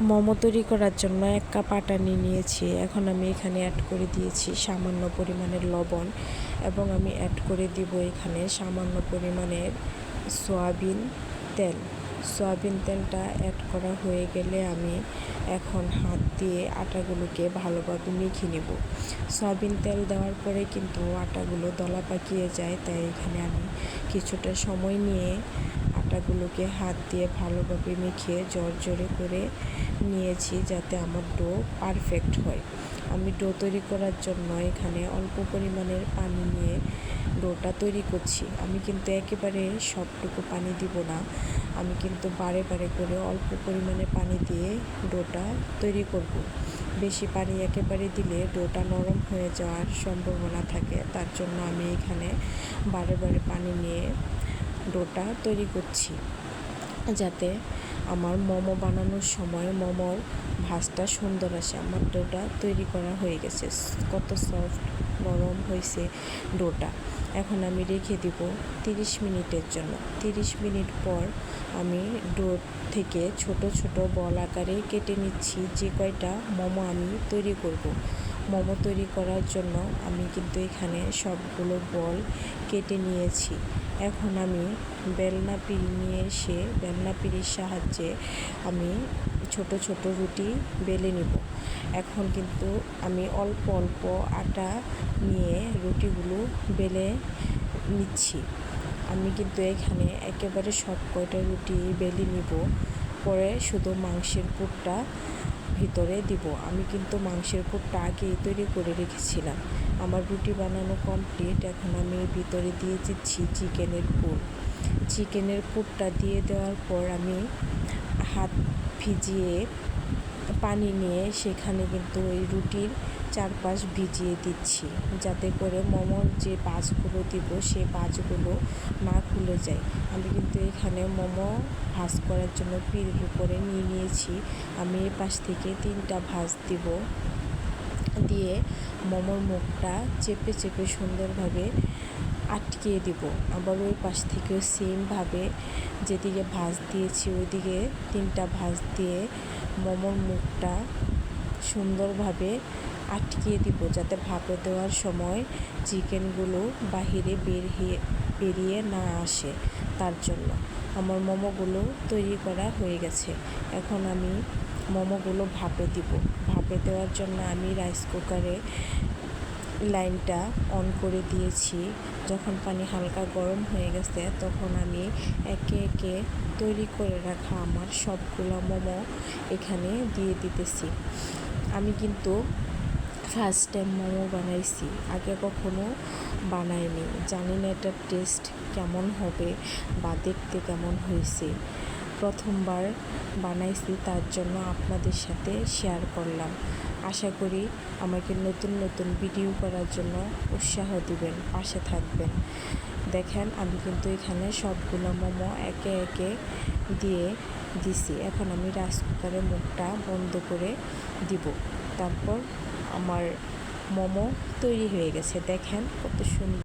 মোমো তৈরি করার জন্য 1 কাপ আটা নিয়েছি। এখন আমি এখানে অ্যাড করে দিয়েছি সামান্য পরিমাণের লবণ এবং আমি অ্যাড করে দিব এখানে সামান্য পরিমাণের সয়াবিন তেল। সয়াবিন তেলটা অ্যাড করা হয়ে গেলে আমি এখন হাত দিয়ে আটাগুলোকে ভালোভাবে মেখে নেব। সয়াবিন তেল দেওয়ার পরে কিন্তু আটাগুলো দলা পাকিয়ে যায়, তাই এখানে আমি কিছুটা সময় নিয়ে আটাগুলোকে হাত দিয়ে ভালোভাবে মেখে জড়জড়ে করে নিয়েছি, যাতে আমার ডো পারফেক্ট হয়। আমি ডো তৈরি করার জন্য এখানে অল্প পরিমাণের পানি নিয়ে ডোটা তৈরি করছি। আমি কিন্তু একেবারে সবটুকু পানি দিব না, আমি কিন্তু বারে বারে করে অল্প পরিমাণে পানি দিয়ে ডোটা তৈরি করব। বেশি পানি একেবারে দিলে ডোটা নরম হয়ে যাওয়ার সম্ভাবনা থাকে, তার জন্য আমি এখানে বারে বারে পানি নিয়ে ডোটা তৈরি করছি, যাতে আমার মোমো বানানোর সময় মোমোর ভাঁজটা সুন্দর আসে। আমার ডোটা তৈরি করা হয়ে গেছে, কত সফট নরম হয়েছে ডোটা। এখন আমি রেখে দিব 30 মিনিটের জন্য। 30 মিনিট পর আমি ডো থেকে ছোট ছোট বল আকারে কেটে নিচ্ছি, যে কয়টা মোমো আমি তৈরি করব। মোমো তৈরি করার জন্য আমি কিন্তু এখানে সবগুলো বল কেটে নিয়েছি। এখন আমি বেলনা পিঁড়ি নিয়ে এসে বেলনা পিঁড়ির সাহায্যে আমি ছোট ছোট রুটি বেলে নিব। এখন কিন্তু আমি অল্প অল্প আটা নিয়ে রুটিগুলো বেলে নিচ্ছি। আমি কিন্তু এখানে একেবারে সব কয়টা রুটি বেলে নিব, পরে শুধু মাংসের পুরটা ভিতরে দিব। আমি কিন্তু মাংসের পুরটা আগেই তৈরি করে রেখেছিলাম। আমার রুটি বানানো কমপ্লিট। এখন আমি ভিতরে দিয়ে দিচ্ছি চিকেনের পুর। চিকেনের পুরটা দিয়ে দেওয়ার পর আমি হাত ভিজিয়ে পানি নিয়ে সেখানে কিন্তু ওই রুটির চারপাশ ভিজিয়ে দিচ্ছি, যাতে করে মোমোর যে ভাঁজগুলো দিব সেই ভাঁজগুলো না খুলে যায়। আমি কিন্তু এখানে মোমো ভাঁজ করার জন্য পিঁড়ির উপরে নিয়েছি। আমি এই পাশ থেকে 3টা ভাঁজ দিব, দিয়ে মোমোর মুখটা চেপে চেপে সুন্দরভাবে আটকিয়ে দিব। আবার ওই পাশ থেকেও সেমভাবে যেদিকে ভাঁজ দিয়েছি ওইদিকে 3টা ভাঁজ দিয়ে মোমোর মুখটা সুন্দরভাবে আটকিয়ে দিব, যাতে ভাপে দেওয়ার সময় চিকেনগুলো বাহিরে বেরিয়ে না আসে। তার জন্য আমার মোমোগুলো তৈরি করা হয়ে গেছে। এখন আমি মোমোগুলো ভাপে দিব। ভাপে দেওয়ার জন্য আমি রাইস কুকারে লাইনটা অন করে দিয়েছি। যখন পানি হালকা গরম হয়ে গেছে তখন আমি একে একে তৈরি করে রাখা আমার সবগুলো মোমো এখানে দিয়ে দিতেছি। আমি কিন্তু ফার্স্ট টাইম মোমো বানাইছি, আগে কখনো বানাইনি, জানি না এটার টেস্ট কেমন হবে বা দেখতে কেমন হয়েছে। প্রথমবার বানাইছি, তার জন্য আপনাদের সাথে শেয়ার করলাম। আশা করি আমাকে নতুন নতুন ভিডিও করার জন্য উৎসাহ দিবেন, পাশে থাকবেন। দেখেন আমি কিন্তু এখানে সবগুলো মোমো একে একে দিয়ে দিছি। এখন আমি রাইস কুকারের মুখটা বন্ধ করে দিব। তারপর আমার মোমো তৈরি হয়ে গেছে। দেখেন কত সুন্দর।